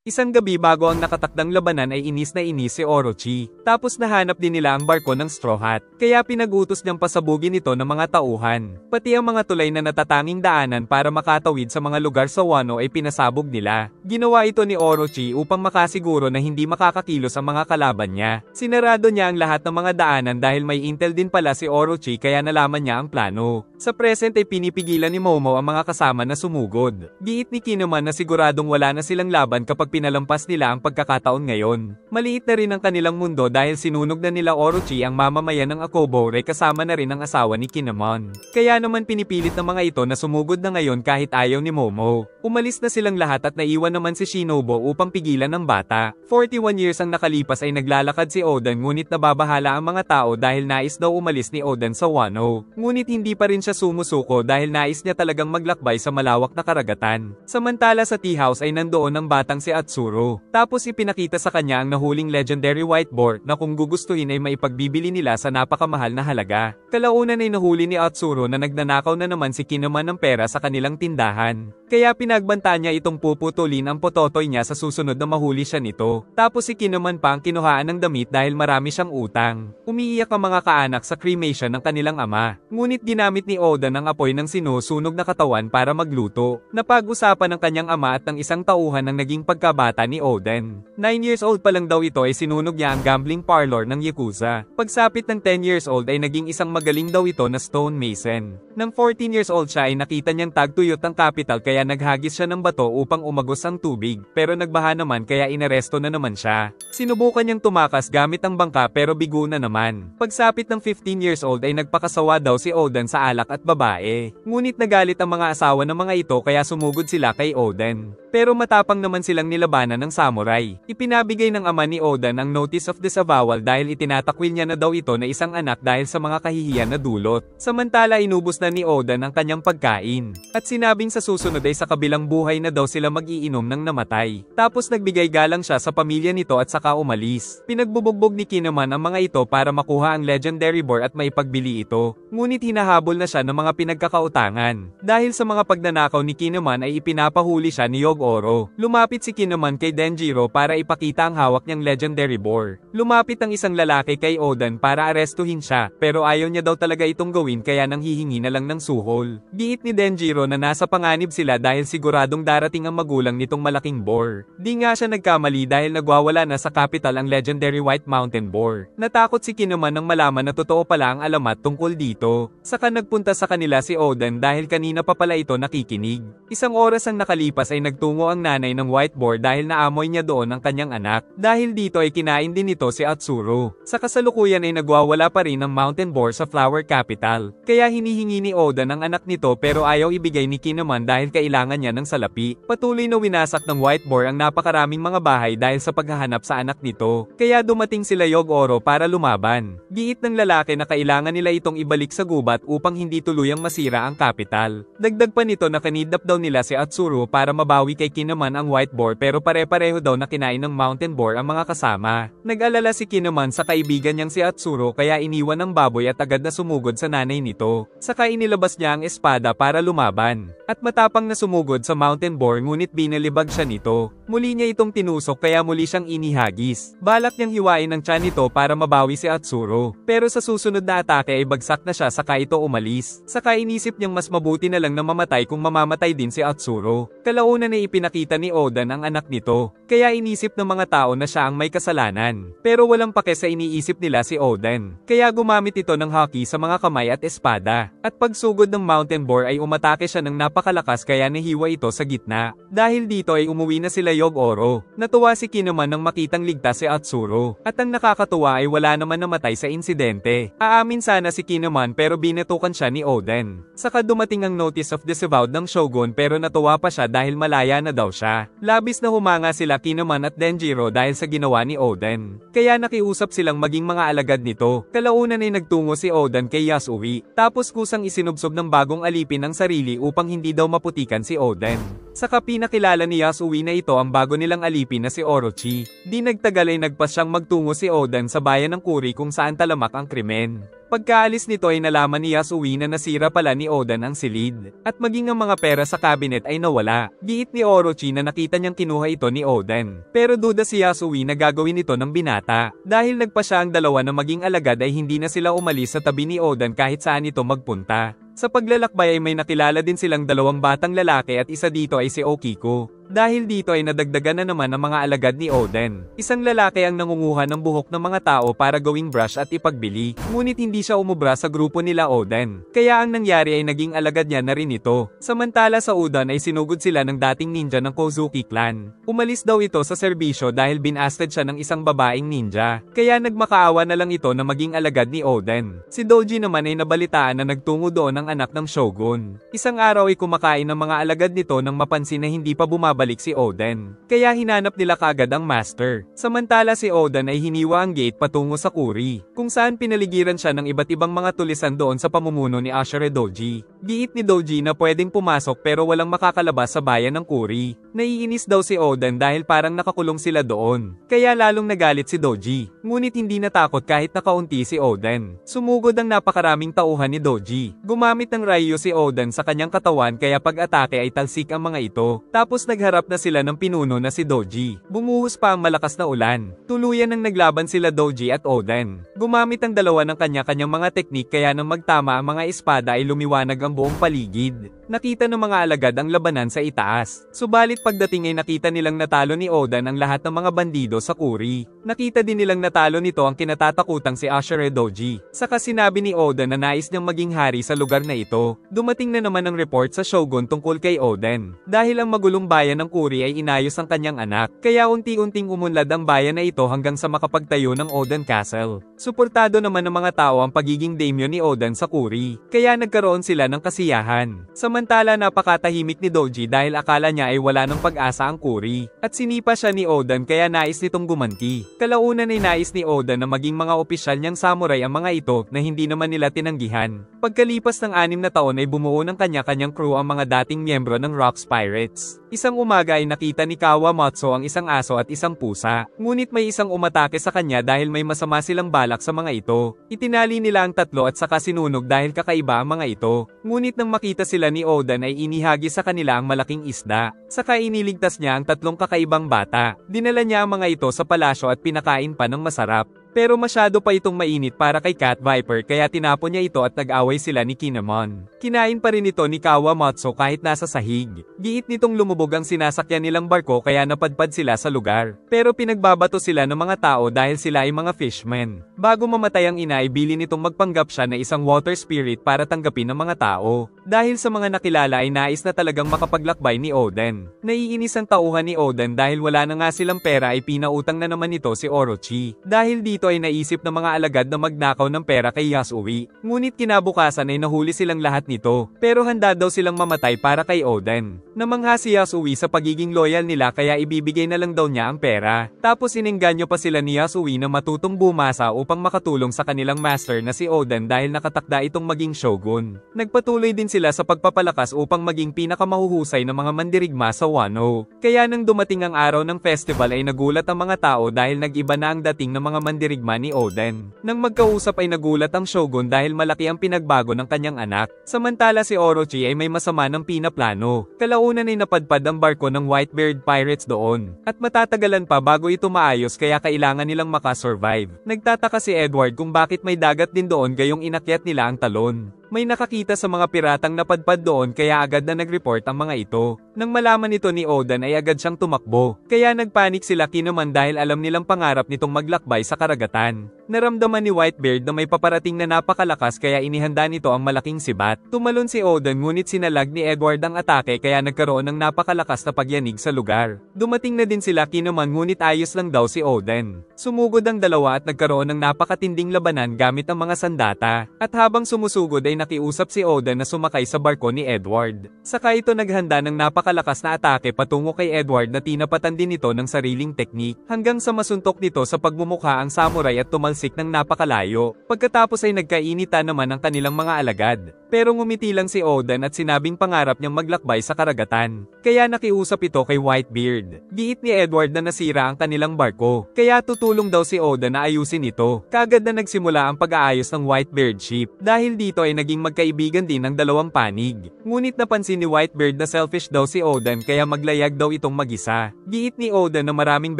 Isang gabi bago ang nakatakdang labanan ay inis na inis si Orochi. Tapos nahanap din nila ang barko ng Straw Hat. Kaya pinag-utos niyang pasabugin ito ng mga tauhan. Pati ang mga tulay na natatanging daanan para makatawid sa mga lugar sa Wano ay pinasabog nila. Ginawa ito ni Orochi upang makasiguro na hindi makakakilos ang mga kalaban niya. Sinarado niya ang lahat ng mga daanan dahil may intel din pala si Orochi kaya nalaman niya ang plano. Sa present ay pinipigilan ni Momo ang mga kasama na sumugod. Giit ni Kinemon na siguradong wala na silang laban kapag pinalampas nila ang pagkakataon ngayon. Maliit na rin ang kanilang mundo dahil sinunog na nila Orochi ang mamamayan ng Akobore kasama na rin ang asawa ni Kinemon. Kaya naman pinipilit ng mga ito na sumugod na ngayon kahit ayaw ni Momo. Umalis na silang lahat at naiwan naman si Shinobu upang pigilan ng bata. 41 years ang nakalipas ay naglalakad si Oden ngunit nababahala ang mga tao dahil nais daw umalis ni Oden sa Wano. Ngunit hindi pa rin siya sumusuko dahil nais niya talagang maglakbay sa malawak na karagatan. Samantala sa tea house ay nandoon ang batang si Atsuro. Tapos ipinakita sa kanya ang nahuling legendary white boar na kung gugustuhin ay maipagbibili nila sa napakamahal na halaga. Kalaunan ay nahuli ni Atsuro na nagnanakaw na naman si Kinemon ng pera sa kanilang tindahan. Kaya pinagbanta niya itong puputulin ang pototoy niya sa susunod na mahuli siya nito. Tapos si Kinemon pa ang kinuhaan ng damit dahil marami siyang utang. Umiiyak ang mga kaanak sa cremation ng kanilang ama. Ngunit ginamit ni Oda ng apoy ng sinusunog na katawan para magluto. Napag-usapan ng kanyang ama at ng isang tauhan ng naging pagkabata ni Oden. 9 years old pa lang daw ito ay sinunog niya ang gambling parlor ng Yakuza. Pagsapit ng 10 years old ay naging isang magaling daw ito na stonemason. Nang 14 years old siya ay nakita niyang tagtuyot ang capital kaya naghagis siya ng bato upang umagos ang tubig pero nagbaha naman kaya inaresto na naman siya. Sinubukan niyang tumakas gamit ang bangka pero bigo na naman. Pagsapit ng 15 years old ay nagpakasawa daw si Oden sa alak at babae. Ngunit nagalit ang mga asawa ng mga ito kaya sumugod sila kay Oden. Pero matapang naman silang nilabanan ng samurai. Ipinabigay ng ama ni Oden ang notice of disavowal dahil itinatakwil niya na daw ito na isang anak dahil sa mga kahihiyan na dulot. Samantala inubos na ni Oden ang kanyang pagkain. At sinabing sa susunod ay sa kabilang buhay na daw sila mag-iinom ng namatay. Tapos nagbigay galang siya sa pamilya nito at saka umalis. Pinagbubugbog ni Kinemon ang mga ito para makuha ang legendary boar at maipagbili ito. Ngunit hinahabol na siya ng mga pinagkakautangan. Dahil sa mga pagnanakaw ni Kinemon ay ipinapahuli siya ni Yogoro. Lumapit si Kinemon kay Denjiro para ipakita ang hawak niyang legendary boar. Lumapit ang isang lalaki kay Oden para arestuhin siya pero ayaw niya daw talaga itong gawin kaya nang hihingi na lang ng suhol. Giit ni Denjiro na nasa panganib sila dahil siguradong darating ang magulang nitong malaking boar. Di nga siya nagkamali dahil nagwawala na sa capital ang legendary White Mountain boar. Natakot si Kinemon nang malaman na totoo pala ang alamat tungkol dito. Saka nagpunta sa kanila si Oden dahil kanina pa pala ito nakikinig. Isang oras ang nakalipas ay nagtungo ang nanay ng white boar dahil naamoy niya doon ang kanyang anak. Dahil dito ay kinain din nito si Atsuro. Sa kasalukuyan ay nagwawala pa rin ang mountain boar sa Flower Capital. Kaya hinihingi ni Oden ang anak nito pero ayaw ibigay ni Kinemon dahil kailangan niya ng salapi. Patuloy na winasak ng white boar ang napakaraming mga bahay dahil sa paghahanap sa anak nito. Kaya dumating sila Yogoro para lumaban. Giit ng lalaki na kailangan nila itong ibalik sa gubat upang hindi tuluyang masira ang capital. Dagdag pa nito na kanidnap daw nila si Atsuro para mabawi kay Kinemon ang white boar pero pare-pareho daw na kinain ng mountain boar ang mga kasama. Nag-alala si Kinemon sa kaibigan niyang si Atsuro kaya iniwan ng baboy at agad na sumugod sa nanay nito. Saka inilabas niya ang espada para lumaban. At matapang na sumugod sa mountain boar ngunit binalibag siya nito. Muli niya itong tinusok kaya muli siyang inihagis. Balak niyang hiwain ang tiyan nito para mabawi si Atsuro. Pero sa susunod na atake ay bagsak na siya saka ito umalis. Saka inisip niyang mas mabuti na lang na mamatay kung mamamatay din si Atsuro. Kalaunan ay ipinakita ni Oden ang anak nito. Kaya inisip ng mga tao na siya ang may kasalanan. Pero walang pake sa iniisip nila si Oden. Kaya gumamit ito ng haki sa mga kamay at espada. At pagsugod ng mountain boar ay umatake siya ng napakalakas kaya nahiwa ito sa gitna. Dahil dito ay umuwi na sila Yogoro. Natuwa si Kinemon nang makitang ligtas si Atsuro. At ang nakakatuwa ay wala naman namatay sa insidente. Aamin sana si Kinemon pero binatukan siya ni Oden. Saka dumating ang notice of disavowed ng Shogun pero natuwa pa siya dahil malaya na daw siya. Labis na humanga sila Kinemon at Denjiro dahil sa ginawa ni Oden. Kaya nakiusap silang maging mga alagad nito. Kalaunan ay nagtungo si Oden kay Yasui. Tapos kusang isinubsob ng bagong alipin ang sarili upang hindi daw maputikan si Oden. Saka pinakilala ni Yasui na ito ang bago nilang alipin na si Orochi. Di nagtagal ay nagpas siyang magtungo si Oden sa bayan ng Kuri kung saan talamak ang krimen. Pagkaalis nito ay nalaman ni Yasui na nasira pala ni Oden ang silid, at maging ang mga pera sa cabinet ay nawala. Giit ni Orochi na nakita niyang kinuha ito ni Oden. Pero duda si Yasui na gagawin ito ng binata. Dahil nagpa siya ang dalawa na maging alagad ay hindi na sila umalis sa tabi ni Oden kahit saan ito magpunta. Sa paglalakbay ay may nakilala din silang dalawang batang lalaki at isa dito ay si Okiko. Dahil dito ay nadagdagan na naman ang mga alagad ni Oden. Isang lalaki ang nangunguha ng buhok ng mga tao para gawing brush at ipagbili. Ngunit hindi siya umubra sa grupo nila Oden. Kaya ang nangyari ay naging alagad niya na rin ito. Samantala sa Udon ay sinugod sila ng dating ninja ng Kozuki clan. Umalis daw ito sa serbisyo dahil binasted siya ng isang babaeng ninja. Kaya nagmakaawa na lang ito na maging alagad ni Oden. Si Doji naman ay nabalitaan na nagtungo doon ang anak ng shogun. Isang araw ay kumakain ng mga alagad nito nang mapansin na hindi pa bumabalik si Oden. Kaya hinanap nila kaagad ang master. Samantala si Oden ay hiniwa ang gate patungo sa Kuri, kung saan pinaligiran siya ng iba't ibang mga tulisan doon sa pamumuno ni Ashura Doji. Giit ni Doji na pwedeng pumasok pero walang makakalabas sa bayan ng Kuri. Naiinis daw si Oden dahil parang nakakulong sila doon. Kaya lalong nagalit si Doji. Ngunit hindi natakot kahit nakaunti si Oden. Sumugod ang napakaraming tauhan ni Doji. Gumamit ng Raiyo si Oden sa kanyang katawan kaya pag-atake ay talsik ang mga ito. Tapos nagharap na sila ng pinuno na si Doji. Bumuhos pa ang malakas na ulan. Tuluyan nang naglaban sila Doji at Oden. Gumamit ang dalawa ng kanya-kanyang mga teknik kaya nang magtama ang mga espada ay lumiwanag ang buong paligid. Nakita ng mga alagad ang labanan sa itaas. Subalit pagdating ay nakita nilang natalo ni Oden ang lahat ng mga bandido sa Kuri. Nakita din nilang natalo nito ang kinatatakutang si Ashura Doji. Saka sinabi ni Oden na nais niyang maging hari sa lugar na ito. Dumating na naman ang report sa shogun tungkol kay Oden. Dahil ang magulong bayan ng Kuri ay inayos ang kanyang anak. Kaya unti-unting umunlad ang bayan na ito hanggang sa makapagtayo ng Oden Castle. Suportado naman ng mga tao ang pagiging daimyo ni Oden sa Kuri. Kaya nagkaroon sila ng kasiyahan. Samantala napakatahimik ni Doji dahil akala niya ay wala ng pag-asa ang Kuri. At sinipa siya ni Oden kaya nais nitong gumanti. Kalaunan ay nais ni Oden na maging mga opisyal niyang samurai ang mga ito na hindi naman nila tinanggihan. Pagkalipas ng 6 na taon ay bumuo ng kanya-kanyang crew ang mga dating miyembro ng Rocks Pirates. Isang umaga ay nakita ni Kawamatsu ang isang aso at isang pusa. Ngunit may isang umatake sa kanya dahil may masama silang balak sa mga ito. Itinali nila ang tatlo at saka sinunog dahil kakaiba ang mga ito. Ngunit nang makita sila ni Oden ay inihagi sa kanila ang malaking isda. Saka iniligtas niya ang tatlong kakaibang bata. Dinala niya ang mga ito sa palasyo at pinakain pa ng masarap. Pero masyado pa itong mainit para kay Cat Viper kaya tinapon niya ito at nag-away sila ni Kinemon. Kinain pa rin ito ni Kawamatsu kahit nasa sahig. Giit nitong lumubog ang sinasakyan nilang barko kaya napadpad sila sa lugar. Pero pinagbabato sila ng mga tao dahil sila ay mga fishmen. Bago mamatay ang ina ay bilin nitong magpanggap siya na isang water spirit para tanggapin ng mga tao. Dahil sa mga nakilala ay nais na talagang makapaglakbay ni Oden. Naiinis ang tauhan ni Oden dahil wala na nga silang pera ay pinautang na naman nito si Orochi. Dahil dito ay naisip ng mga alagad na magnakaw ng pera kay Yasui. Ngunit kinabukasan ay nahuli silang lahat nito. Pero handa daw silang mamatay para kay Oden. Namangha si Yasui sa pagiging loyal nila kaya ibibigay na lang daw niya ang pera. Tapos inengganyo pa sila ni Yasui na matutong bumasa upang makatulong sa kanilang master na si Oden dahil nakatakda itong maging shogun. Nagpatuloy din sila sa pagpapalakas upang maging pinakamahuhusay na mga mandirigma sa Wano. Kaya nang dumating ang araw ng festival ay nagulat ang mga tao dahil nag-iba na ang dating ng mga mandirigma ni Oden. Nang magkausap ay nagulat ang shogun dahil malaki ang pinagbago ng kanyang anak. Samantala si Orochi ay may masama ng pinaplano. Kalaunan ay napadpad ang barko ng Whitebeard Pirates doon. At matatagalan pa bago ito maayos kaya kailangan nilang makasurvive. Nagtataka si Edward kung bakit may dagat din doon gayong inakyat nila ang talon. May nakakita sa mga piratang napadpad doon kaya agad na nag-report ang mga ito. Nang malaman nito ni Oden ay agad siyang tumakbo. Kaya nagpanik sila Kinemon dahil alam nilang pangarap nitong maglakbay sa karagatan. Naramdaman ni Whitebeard na may paparating na napakalakas kaya inihanda nito ang malaking sibat. Tumalon si Oden ngunit sinalag ni Edward ang atake kaya nagkaroon ng napakalakas na pagyanig sa lugar. Dumating na din sila Kinemon ngunit ayos lang daw si Oden. Sumugod ang dalawa at nagkaroon ng napakatinding labanan gamit ang mga sandata. At habang sumusugod ay nakiusap si Oden na sumakay sa barko ni Edward. Saka ito naghanda ng napakalakas na atake patungo kay Edward na tinapatan din ito ng sariling teknik hanggang sa masuntok nito sa pagmumukha ang samurai at tumalsik ng napakalayo. Pagkatapos ay nagkainitan naman ang kanilang mga alagad. Pero ngumiti lang si Oden at sinabing pangarap niyang maglakbay sa karagatan. Kaya nakiusap ito kay Whitebeard. Giit ni Edward na nasira ang kanilang barko, kaya tutulong daw si Oden na ayusin ito. Kagad na nagsimula ang pag-aayos ng Whitebeard ship. Dahil dito ay naging magkaibigan din ng dalawang panig. Ngunit napansin ni Whitebeard na selfish daw si Oden kaya maglayag daw itong mag-isa. Giit ni Oden na maraming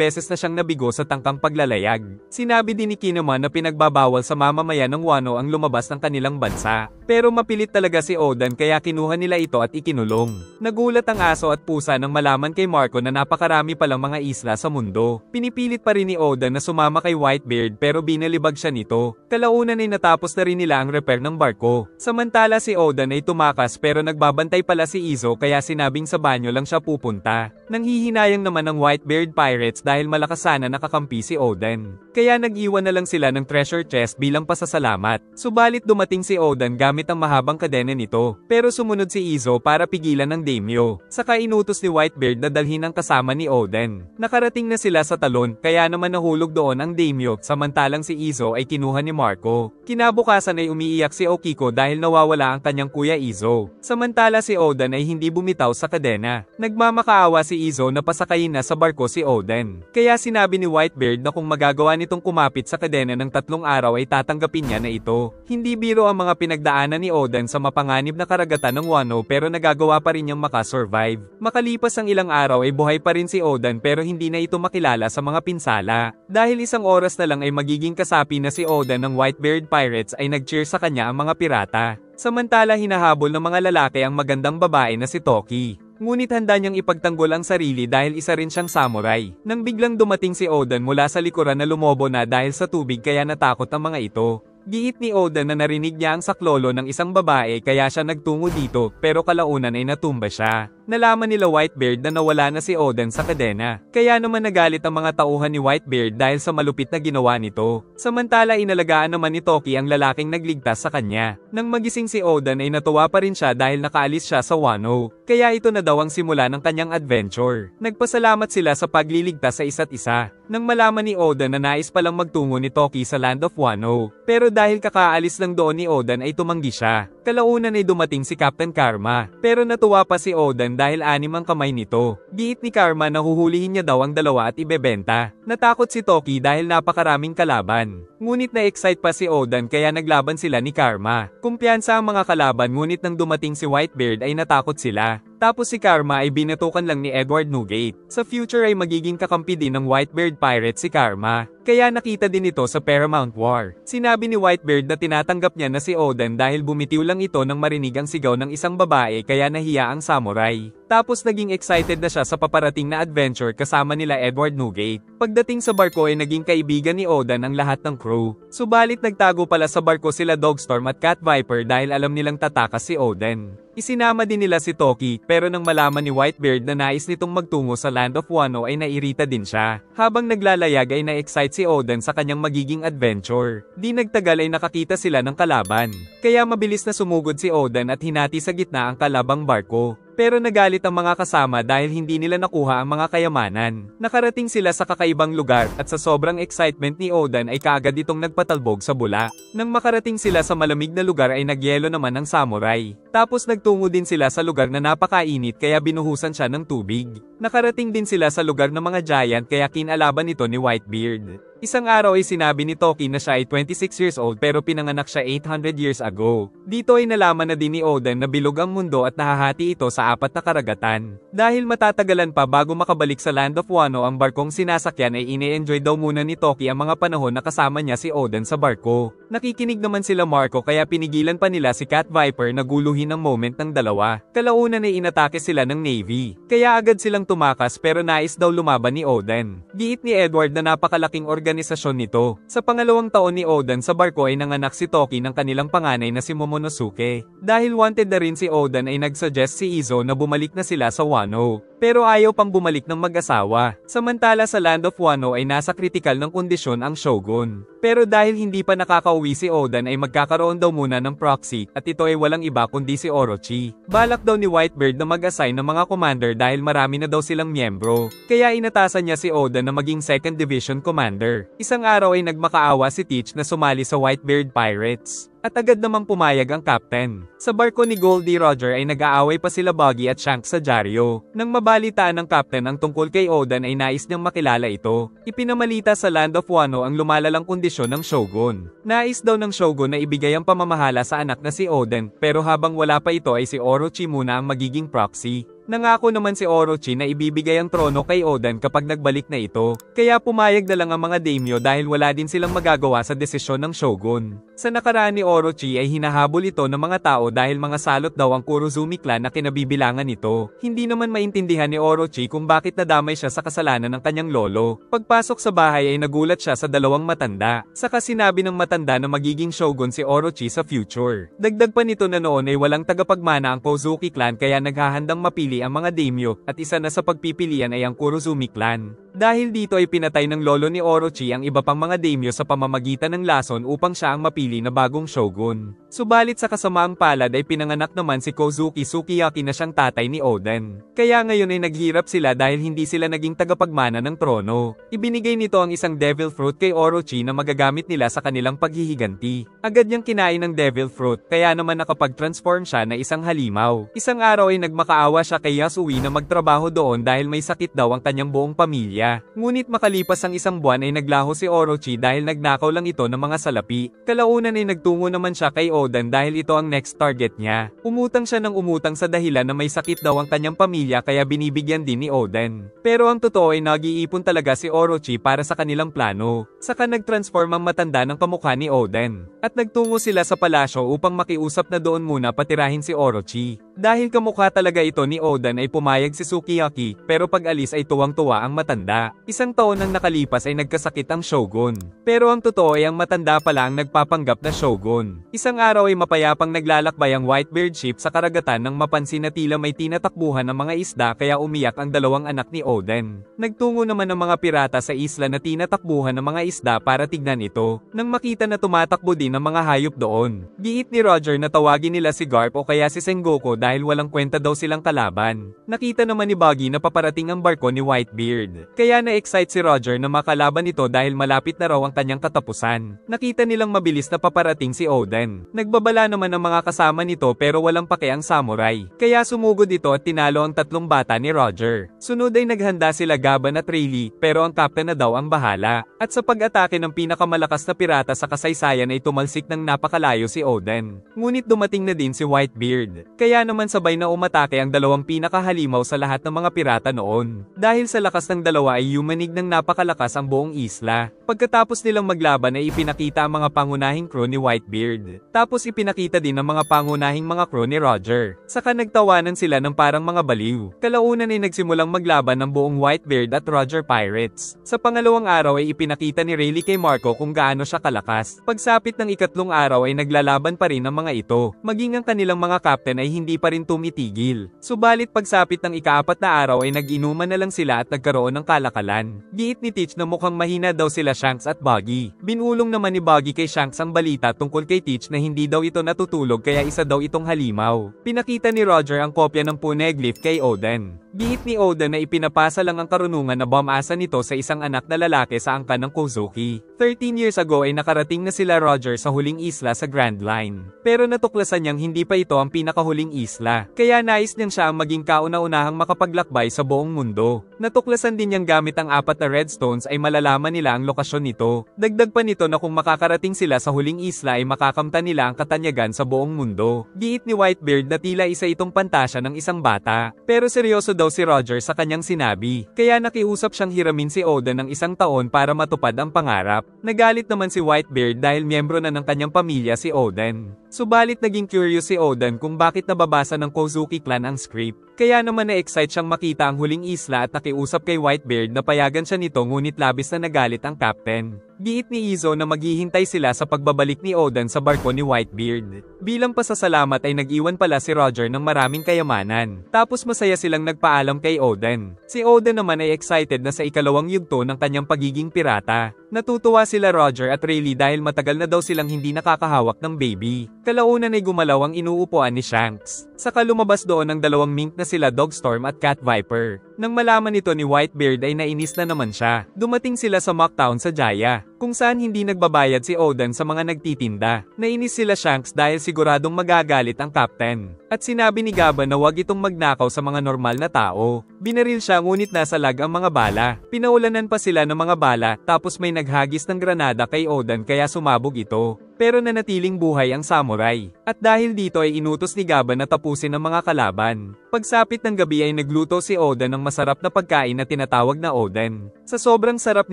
beses na siyang nabigo sa tangkang paglalayag. Sinabi din ni Kinemon na pinagbabawal sa mamamayan ng Wano ang lumabas ng kanilang bansa. Pero mapilit talaga si Oden kaya kinuha nila ito at ikinulong. Nagulat ang aso at pusa nang malaman kay Marco na napakarami palang mga isla sa mundo. Pinipilit pa rin ni Oden na sumama kay Whitebeard pero binalibag siya nito. Kalaunan ay natapos na rin nila ang repair ng barko. Samantala si Oden ay tumakas pero nagbabantay pala si Izo kaya sinabing sa banyo lang siya pupunta. Nanghihinayang naman ng Whitebeard Pirates dahil malakas sana nakakampi si Oden. Kaya nag-iwan na lang sila ng treasure chest bilang pasasalamat. Subalit dumating si Oden gamit ang mahabang kadena nito. Pero sumunod si Izo para pigilan ng daimyo. Saka inutos ni Whitebeard na dalhin ang kasama ni Oden. Nakarating na sila sa talon kaya naman nahulog doon ang daimyo samantalang si Izo ay kinuha ni Marco. Kinabukasan ay umiiyak si Okiko dahil nawawala ang kanyang kuya Izo. Samantala si Oden ay hindi bumitaw sa kadena. Nagmamakaawa si Izo na pasakayin na sa barko si Oden. Kaya sinabi ni Whitebeard na kung magagawa nitong kumapit sa kadena ng 3 araw ay tatanggapin niya na ito. Hindi biro ang mga pinagdaanan ni Oden sa mapanganib na karagatan ng Wano pero nagagawa pa rin niyang makasurvive. Makalipas ang ilang araw ay buhay pa rin si Oden pero hindi na ito makilala sa mga pinsala. Dahil 1 oras na lang ay magiging kasapi na si Oden ng Whitebeard Pirates ay nag-cheer sa kanya ang mga pirata. Samantala hinahabol ng mga lalaki ang magandang babae na si Toki. Ngunit handa niyang ipagtanggol ang sarili dahil isa rin siyang samurai. Nang biglang dumating si Oden mula sa likuran na lumobo na dahil sa tubig kaya natakot ang mga ito. Giit ni Oden na narinig niya ang saklolo ng isang babae kaya siya nagtungo dito pero kalaunan ay natumba siya. Nalaman nila Whitebeard na nawala na si Oden sa kadena. Kaya naman nagalit ang mga tauhan ni Whitebeard dahil sa malupit na ginawa nito. Samantala inalagaan naman ni Toki ang lalaking nagligtas sa kanya. Nang magising si Oden ay natuwa pa rin siya dahil nakaalis siya sa Wano. Kaya ito na daw ang simula ng kanyang adventure. Nagpasalamat sila sa pagliligtas sa isa't isa. Nang malaman ni Oden na nais palang magtungo ni Toki sa Land of Wano. Pero dahil kakaalis lang doon ni Oden ay tumanggi siya. Kalaunan ay dumating si Captain Karma. Pero natuwa pa si Oden dahil 6 ang kamay nito. Giit ni Karma na huhulihin niya daw ang 2 at ibebenta. Natakot si Toki dahil napakaraming kalaban. Ngunit na-excite pa si Oden kaya naglaban sila ni Karma. Kumpiyansa ang mga kalaban ngunit nang dumating si Whitebeard ay natakot sila. Tapos si Karma ay binatukan lang ni Edward Newgate. Sa future ay magiging kakampi din ng Whitebeard Pirate si Karma. Kaya nakita din ito sa Paramount War. Sinabi ni Whitebeard na tinatanggap niya na si Oden dahil bumitiw lang ito nang marinig ang sigaw ng isang babae kaya nahiya ang samurai. Tapos naging excited na siya sa paparating na adventure kasama nila Edward Newgate. Pagdating sa barko ay naging kaibigan ni Oden ang lahat ng crew. Subalit nagtago pala sa barko sila Dogstorm at Cat Viper dahil alam nilang tatakas si Oden. Isinama din nila si Toki pero nang malaman ni Whitebeard na nais nitong magtungo sa Land of Wano ay nairita din siya. Habang naglalayag ay na-excite si Oden sa kanyang magiging adventure. Di nagtagal ay nakakita sila ng kalaban. Kaya mabilis na sumugod si Oden at hinati sa gitna ang kalabang barko. Pero nagalit ang mga kasama dahil hindi nila nakuha ang mga kayamanan. Nakarating sila sa kakaibang lugar at sa sobrang excitement ni Oden ay kaagad itong nagpatalbog sa bula. Nang makarating sila sa malamig na lugar ay nagyelo naman ang samurai. Tapos nagtungo din sila sa lugar na napakainit kaya binuhusan siya ng tubig. Nakarating din sila sa lugar ng mga giant kaya kinalaban ito ni Whitebeard. Isang araw ay sinabi ni Toki na siya ay 26 years old pero pinanganak siya 800 years ago. Dito ay nalaman na din ni Oden na bilog ang mundo at nahahati ito sa 4 na karagatan. Dahil matatagalan pa bago makabalik sa Land of Wano ang barkong sinasakyan ay ine-enjoy daw muna ni Toki ang mga panahon na kasama niya si Oden sa barko. Nakikinig naman sila Marco kaya pinigilan pa nila si Cat Viper na guluhin ang moment ng dalawa. Kalaunan ay inatake sila ng Navy. Kaya agad silang tumakas pero nais daw lumaban ni Oden. Giit ni Edward na napakalaking organisasyon nito. Sa pangalawang taon ni Oden sa barko ay nanganak si Toki ng kanilang panganay na si Momonosuke. Dahil wanted na rin si Oden ay nagsuggest si Izo na bumalik na sila sa Wano. Pero ayaw pang bumalik ng mag-asawa. Samantala sa Land of Wano ay nasa kritikal ng kondisyon ang Shogun. Pero dahil hindi pa nakakauwi si Oden ay magkakaroon daw muna ng proxy at ito ay walang iba kundi si Orochi. Balak daw ni Whitebeard na mag-assign ng mga commander dahil marami na daw silang miyembro. Kaya inatasan niya si Oden na maging 2nd Division Commander. Isang araw ay nagmakaawa si Teach na sumali sa Whitebeard Pirates. at agad namang pumayag ang captain. Sa barko ni Goldie Roger ay nag-aaway pa sila Buggy at Shanks sa dyaryo. Nang mabalitaan ng captain ang tungkol kay Oden ay nais niyang makilala ito. Ipinamalita sa Land of Wano ang lumalalang kondisyon ng Shogun. Nais daw ng Shogun na ibigay ang pamamahala sa anak na si Oden, pero habang wala pa ito ay si Orochi muna ang magiging proxy. Nangako naman si Orochi na ibibigay ang trono kay Oden kapag nagbalik na ito, kaya pumayag na lang ang mga daimyo dahil wala din silang magagawa sa desisyon ng Shogun. Sa nakaraan ni Orochi ay hinahabol ito ng mga tao dahil mga salot daw ang Kurozumi clan na kinabibilangan nito. Hindi naman maintindihan ni Orochi kung bakit nadamay siya sa kasalanan ng kanyang lolo. Pagpasok sa bahay ay nagulat siya sa dalawang matanda, saka sinabi ng matanda na magiging Shogun si Orochi sa future. Dagdag pa nito na noon ay walang tagapagmana ang Kozuki clan kaya naghahandang mapili ang mga daimyo, at isa na sa pagpipilian ay ang Kurozumi clan. Dahil dito ay pinatay ng lolo ni Orochi ang iba pang mga daimyo sa pamamagitan ng lason upang siya ang mapili na bagong shogun. Subalit sa kasamaang palad ay pinanganak naman si Kozuki Sukiyaki na siyang tatay ni Oden. Kaya ngayon ay naghirap sila dahil hindi sila naging tagapagmana ng trono. Ibinigay nito ang isang devil fruit kay Orochi na magagamit nila sa kanilang paghihiganti. Agad niyang kinain ng devil fruit kaya naman nakapag-transform siya na isang halimaw. Isang araw ay nagmakaawa siya kay Yasui na magtrabaho doon dahil may sakit daw ang kanyang buong pamilya. Ngunit makalipas ang isang buwan ay naglaho si Orochi dahil nagnakaw lang ito ng mga salapi. Kalaunan ay nagtungo naman siya kay Oden dahil ito ang next target niya. Umutang siya ng umutang sa dahilan na may sakit daw ang kanyang pamilya kaya binibigyan din ni Oden. Pero ang totoo ay nag-iipon talaga si Orochi para sa kanilang plano. Saka nag-transform ang matanda ng kamukha ni Oden. At nagtungo sila sa palasyo upang makiusap na doon muna patirahin si Orochi. Dahil kamukha talaga ito ni Oden ay pumayag si Sukiyaki, pero pag-alis ay tuwang-tuwa ang matanda. Isang taon nang nakalipas ay nagkasakit ang shogun. Pero ang totoo ay ang matanda pala ang nagpapanggap na shogun. Isang araw ay mapayapang naglalakbay ang Whitebeard ship sa karagatan nang mapansin na tila may tinatakbuhan ng mga isda kaya umiyak ang dalawang anak ni Oden. Nagtungo naman ang mga pirata sa isla na tinatakbuhan ng mga isda para tignan ito. Nang makita na tumatakbo din ang mga hayop doon, giit ni Roger na tawagin nila si Garp o kaya si Sengoku dahil walang kwenta daw silang kalaban. Nakita naman ni Buggy na paparating ang barko ni Whitebeard. Kaya na-excite si Roger na makalaban ito dahil malapit na raw ang kanyang katapusan. Nakita nilang mabilis na paparating si Oden. Nagbabala naman ang mga kasama nito pero walang pake ang samurai. Kaya sumugod ito at tinalo ang tatlong bata ni Roger. Sunod ay naghanda sila Gaban at Rayleigh pero ang captain na daw ang bahala. At sa pag-atake ng pinakamalakas na pirata sa kasaysayan ay tumalsik ng napakalayo si Oden. Ngunit dumating na din si Whitebeard. Kaya naman sabay na umatake ang dalawang pinakahalimaw sa lahat ng mga pirata noon. Dahil sa lakas ng dalawa ay yumanig ng napakalakas ang buong isla. Pagkatapos nilang maglaban ay ipinakita ang mga pangunahing crew ni Whitebeard. Tapos ipinakita din ang mga pangunahing mga crew ni Roger. Saka nagtawanan sila ng parang mga baliw. Kalaunan ay nagsimulang maglaban ng buong Whitebeard at Roger pirates. Sa pangalawang araw ay ipinakita ni Rayleigh kay Marco kung gaano siya kalakas. Pagsapit ng ikatlong araw ay naglalaban pa rin ang mga ito. Maging ang kanilang mga captain ay hindi pa rin tumitigil. Subalit pagsapit ng ikaapat na araw ay nag-inuman na lang sila at nagkaroon ng kalakalan. Giit ni Teach na mukhang mahina daw sila Shanks at Buggy. Binulong naman ni Buggy kay Shanks ang balita tungkol kay Teach na hindi daw ito natutulog kaya isa daw itong halimaw. Pinakita ni Roger ang kopya ng poneglyph kay Oden. Giit ni Oden na ipinapasa lang ang karunungan na bumasa nito sa isang anak na lalaki sa angkan ng Kozuki. 13 years ago ay nakarating na sila Roger sa huling isla sa Grand Line. Pero natuklasan niyang hindi pa ito ang pinakahuling isla. Kaya nais niyang siya ang maging kauna-unahang makapaglakbay sa buong mundo. Natuklasan din niyang gamit ang 4 na redstones ay malalaman nila ang lokasyon nito. Dagdag pa nito na kung makakarating sila sa huling isla ay makakamtan nila ang katanyagan sa buong mundo. Giit ni Whitebeard na tila isa itong pantasya ng isang bata. Pero seryoso daw si Roger sa kanyang sinabi. Kaya nakiusap siyang hiramin si Oden ng 1 taon para matupad ang pangarap. Nagalit naman si Whitebeard dahil miyembro na ng kanyang pamilya si Oden. Subalit naging curious si Oden kung bakit nababasa ng Kozuki clan ang script. Kaya naman na-excite siyang makita ang huling isla at nakiusap kay Whitebeard na payagan siya nito ngunit labis na nagalit ang captain. Giit ni Izo na maghihintay sila sa pagbabalik ni Oden sa barko ni Whitebeard. Bilang pasasalamat ay nag-iwan pala si Roger ng maraming kayamanan. Tapos masaya silang nagpaalam kay Oden. Si Oden naman ay excited na sa ikalawang yugto ng kanyang pagiging pirata. Natutuwa sila Roger at Rayleigh dahil matagal na daw silang hindi nakakahawak ng baby. Kalaunan ay gumalaw ang inuupuan ni Shanks. Saka lumabas doon ang dalawang mink na sila Dogstorm at Cat Viper. Nang malaman nito ni Whitebeard ay nainis na naman siya. Dumating sila sa Mocktown sa Jaya, kung saan hindi nagbabayad si Oden sa mga nagtitinda. Nainis sila Shanks dahil siguradong magagalit ang captain. At sinabi ni Gaba na wag itong magnakaw sa mga normal na tao. Binaril siya ngunit nasa lag ang mga bala. Pinaulanan pa sila ng mga bala tapos may naghagis ng granada kay Oden kaya sumabog ito. Pero nanatiling buhay ang samurai. At dahil dito ay inutos ni Gaba na tapusin ang mga kalaban. Pagsapit ng gabi ay nagluto si Oden ng masarap na pagkain na tinatawag na Oden. Sa sobrang sarap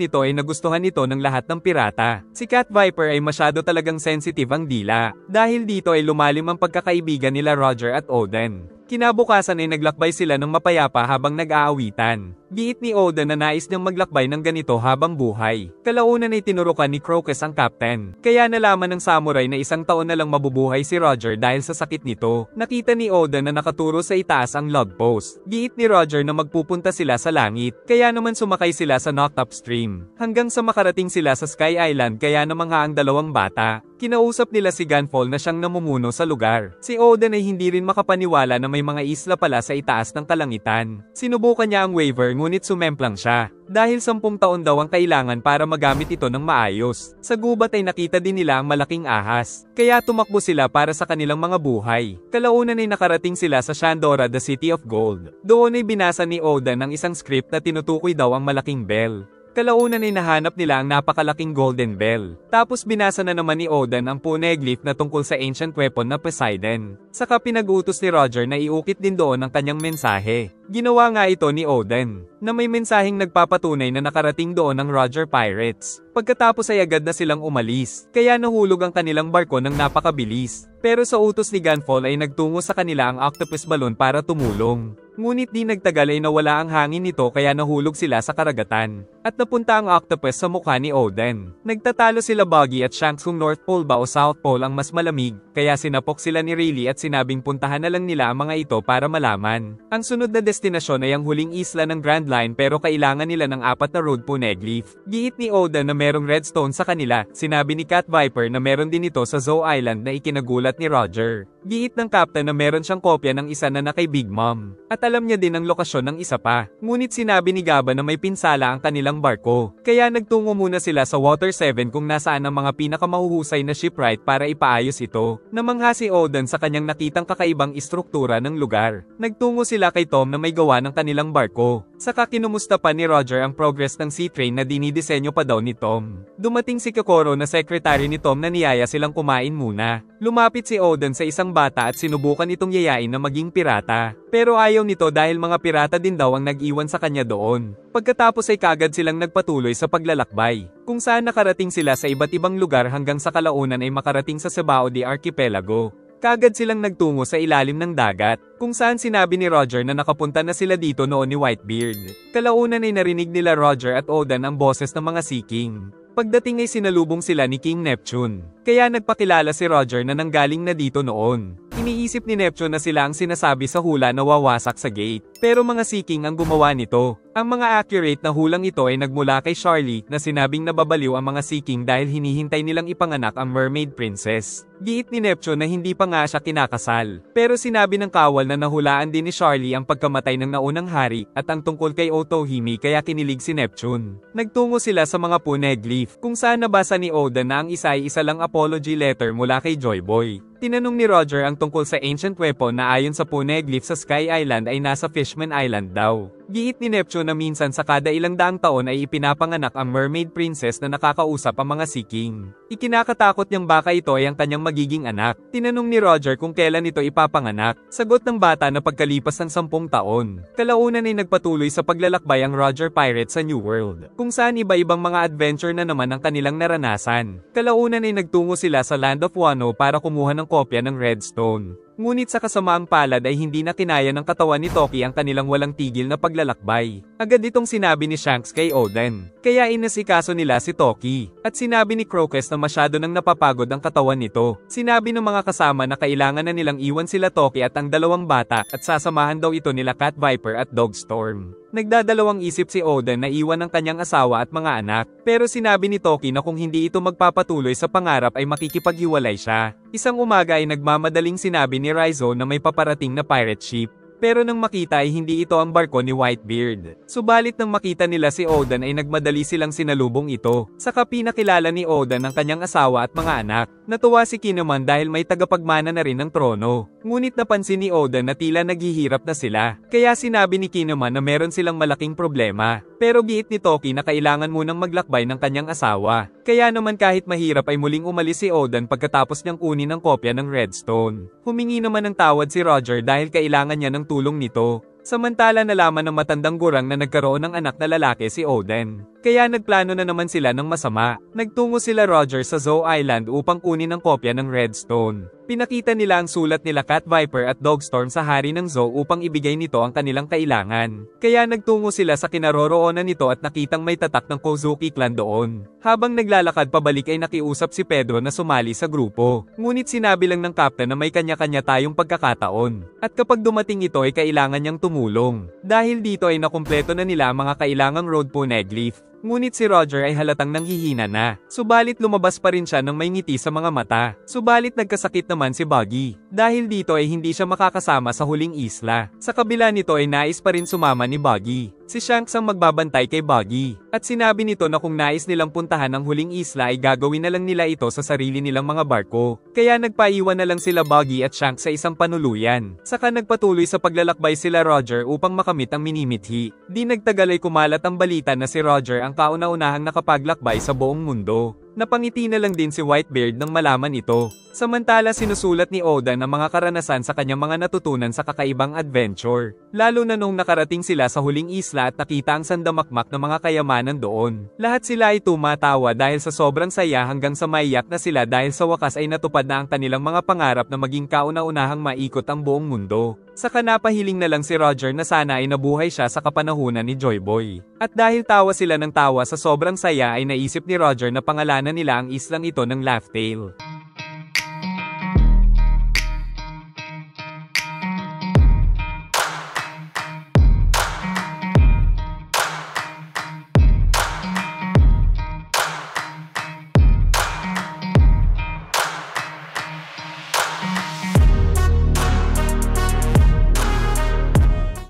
nito ay nagustuhan ito ng lahat ng pirata. Si Cat Viper ay masyado talagang sensitive ang dila. Dahil dito ay lumalim ang pagkakaibigan nila Roger at Oden. Kinabukasan ay naglakbay sila ng mapayapa habang nag-aawitan. Giit ni Oden na nais niyang maglakbay ng ganito habang buhay. Kalaunan ay tinurukan ni Crocus ang captain. Kaya nalaman ng samurai na 1 taon na lang mabubuhay si Roger dahil sa sakit nito. Nakita ni Oden na nakaturo sa itaas ang log post. Giit ni Roger na magpupunta sila sa langit. Kaya naman sumakay sila sa Knocktop Stream. Hanggang sa makarating sila sa Sky Island kaya namangha ang dalawang bata. Kinausap nila si Gunfall na siyang namumuno sa lugar. Si Oden ay hindi rin makapaniwala na may mga isla pala sa itaas ng kalangitan. Sinubukan niya ang waiver ngunit sumemplang siya. Dahil 10 taon daw ang kailangan para magamit ito ng maayos. Sa gubat ay nakita din nila ang malaking ahas. Kaya tumakbo sila para sa kanilang mga buhay. Kalaunan ay nakarating sila sa Shandora, the City of Gold. Doon ay binasa ni Oden ang isang script na tinutukoy daw ang malaking bell. Kalaunan ay nahanap nila ang napakalaking golden bell. Tapos binasa na naman ni Oden ang poneglyph na tungkol sa ancient weapon na Poseidon. Saka pinag-utos ni Roger na iukit din doon ang kanyang mensahe. Ginawa nga ito ni Oden, na may mensaheng nagpapatunay na nakarating doon ang Roger Pirates. Pagkatapos ay agad na silang umalis, kaya nahulog ang kanilang barko ng napakabilis. Pero sa utos ni Gunfall ay nagtungo sa kanila ang octopus balloon para tumulong. Ngunit di nagtagal ay nawala ang hangin nito kaya nahulog sila sa karagatan. At napunta ang octopus sa mukha ni Oden. Nagtatalo sila Buggy at Shanks kung North Pole ba o South Pole ang mas malamig, kaya sinapok sila ni Rayleigh at sinabing puntahan na lang nila ang mga ito para malaman. Ang sunod na destinasyon ay ang huling isla ng Grand Line pero kailangan nila ng 4 na road poneglyph. Giit ni Oden na merong redstone sa kanila. Sinabi ni Cat Viper na meron din ito sa Zou Island na ikinagulat ni Roger. Giit ng captain na meron siyang kopya ng isa na kay Big Mom. At alam niya din ang lokasyon ng isa pa. Ngunit sinabi ni Gaba na may pinsala ang kanilang barko. Kaya nagtungo muna sila sa Water 7 kung nasaan ang mga pinakamahuhusay na shipwright para ipaayos ito. Namangha si Oden sa kanyang nakitang kakaibang istruktura ng lugar. Nagtungo sila kay Tom na may gawa ng kanilang barko. Saka kinumusta pa ni Roger ang progress ng sea train na dinidisenyo pa daw ni Tom. Dumating si Kokoro na secretary ni Tom na niyaya silang kumain muna. Lumapit si Oden sa isang bata at sinubukan itong yayain na maging pirata. Pero ayaw nito dahil mga pirata din daw ang nag-iwan sa kanya doon. Pagkatapos ay kagad silang nagpatuloy sa paglalakbay, kung saan nakarating sila sa iba't ibang lugar hanggang sa kalaunan ay makarating sa Sabao de Archipelago. Kagad silang nagtungo sa ilalim ng dagat, kung saan sinabi ni Roger na nakapunta na sila dito noon ni Whitebeard. Kalaunan ay narinig nila Roger at Oden ang boses ng mga Sea King. Pagdating ay sinalubong sila ni King Neptune. Kaya nagpakilala si Roger na nanggaling na dito noon. Iniisip ni Neptune na sila ang sinasabi sa hula na wawasak sa gate. Pero mga Sea King ang gumawa nito. Ang mga accurate na hulang ito ay nagmula kay Charlie na sinabing nababaliw ang mga Sea King dahil hinihintay nilang ipanganak ang Mermaid Princess. Giit ni Neptune na hindi pa nga siya kinakasal. Pero sinabi ng kawal na nahulaan din ni Charlie ang pagkamatay ng naunang hari at ang tungkol kay Otohime kaya kinilig si Neptune. Nagtungo sila sa mga poneglyph kung saan nabasa ni Oden na ang isa ay isa lang apology letter mula kay Joy Boy. Tinanong ni Roger ang tungkol sa ancient weapon na ayon sa poneglyph sa Sky Island ay nasa Fishman Island daw. Giit ni Neptune na minsan sa kada ilang daang taon ay ipinapanganak ang Mermaid Princess na nakakausap ang mga Sea King. Ikinakatakot niyang baka ito ay ang kanyang magiging anak. Tinanong ni Roger kung kailan ito ipapanganak. Sagot ng bata na pagkalipas ng 10 taon. Kalaunan ay nagpatuloy sa paglalakbay ang Roger Pirate sa New World, kung saan iba-ibang mga adventure na naman ang kanilang naranasan. Kalaunan ay nagtungo sila sa Land of Wano para kumuha ng kopya ng Redstone. Ngunit sa kasamaang palad ay hindi na kinaya ng katawan ni Toki ang kanilang walang tigil na paglalakbay. Agad itong sinabi ni Shanks kay Oden. Kaya inasikaso nila si Toki. At sinabi ni Crocus na masyado nang napapagod ang katawan nito. Sinabi ng mga kasama na kailangan na nilang iwan sila Toki at ang dalawang bata at sasamahan daw ito nila Cat Viper at Dogstorm. Nagdadalawang isip si Oden na iwan ang kanyang asawa at mga anak. Pero sinabi ni Toki na kung hindi ito magpapatuloy sa pangarap ay makikipaghiwalay siya. Isang umaga ay nagmamadaling sinabi ni Raizo na may paparating na pirate ship. Pero nang makita ay hindi ito ang barko ni Whitebeard. Subalit nang makita nila si Oden ay nagmadali silang sinalubong ito. Saka pinakilala ni Oden ang kanyang asawa at mga anak. Natuwa si Kinemon dahil may tagapagmana na rin ng trono. Ngunit napansin ni Oden na tila naghihirap na sila. Kaya sinabi ni Kinemon na meron silang malaking problema. Pero giit ni Toki na kailangan munang maglakbay ng kanyang asawa. Kaya naman kahit mahirap ay muling umalis si Oden pagkatapos niyang kunin ang kopya ng Redstone. Humingi naman ng tawad si Roger dahil kailangan niya ng tulong nito. Samantala nalaman ng matandang gurang na nagkaroon ng anak na lalaki si Oden. Kaya nagplano na naman sila ng masama. Nagtungo sila Roger sa Zou Island upang kunin ang kopya ng Redstone. Pinakita nila ang sulat nila Cat Viper at Dogstorm sa hari ng Zou upang ibigay nito ang kanilang kailangan. Kaya nagtungo sila sa kinaroroonan nito at nakitang may tatak ng Kozuki clan doon. Habang naglalakad pabalik ay nakiusap si Pedro na sumali sa grupo. Ngunit sinabi lang ng captain na may kanya-kanya tayong pagkakataon. At kapag dumating ito ay kailangan niyang tumulong. Dahil dito ay nakumpleto na nila ang mga kailangang road poneglyph. Ngunit si Roger ay halatang nanghihina na. Subalit lumabas pa rin siya ng may ngiti sa mga mata. Subalit nagkasakit naman si Buggy. Dahil dito ay hindi siya makakasama sa huling isla. Sa kabila nito ay nais pa rin sumama ni Buggy. Si Shanks ang magbabantay kay Buggy. At sinabi nito na kung nais nilang puntahan ang huling isla ay gagawin na lang nila ito sa sarili nilang mga barko. Kaya nagpaiwan na lang sila Buggy at Shanks sa isang panuluyan. Saka nagpatuloy sa paglalakbay sila Roger upang makamit ang minimithi. Di nagtagal ay kumalat ang balita na si Roger ang kauna-unahang nakapaglakbay sa buong mundo. Napangiti na lang din si Whitebeard nang malaman ito. Samantala sinusulat ni Oda ang mga karanasan sa kanyang mga natutunan sa kakaibang adventure. Lalo na nung nakarating sila sa huling isla at nakita ang sandamakmak na mga kayamanan doon. Lahat sila ay tumatawa dahil sa sobrang saya hanggang sa maiyak na sila dahil sa wakas ay natupad na ang kanilang mga pangarap na maging kauna-unahang maikot ang buong mundo. Saka napahiling na lang si Roger na sana ay nabuhay siya sa kapanahunan ni Joy Boy. At dahil tawa sila ng tawa sa sobrang saya ay naisip ni Roger na pangalanan nila ang islang ito ng Laugh Tale.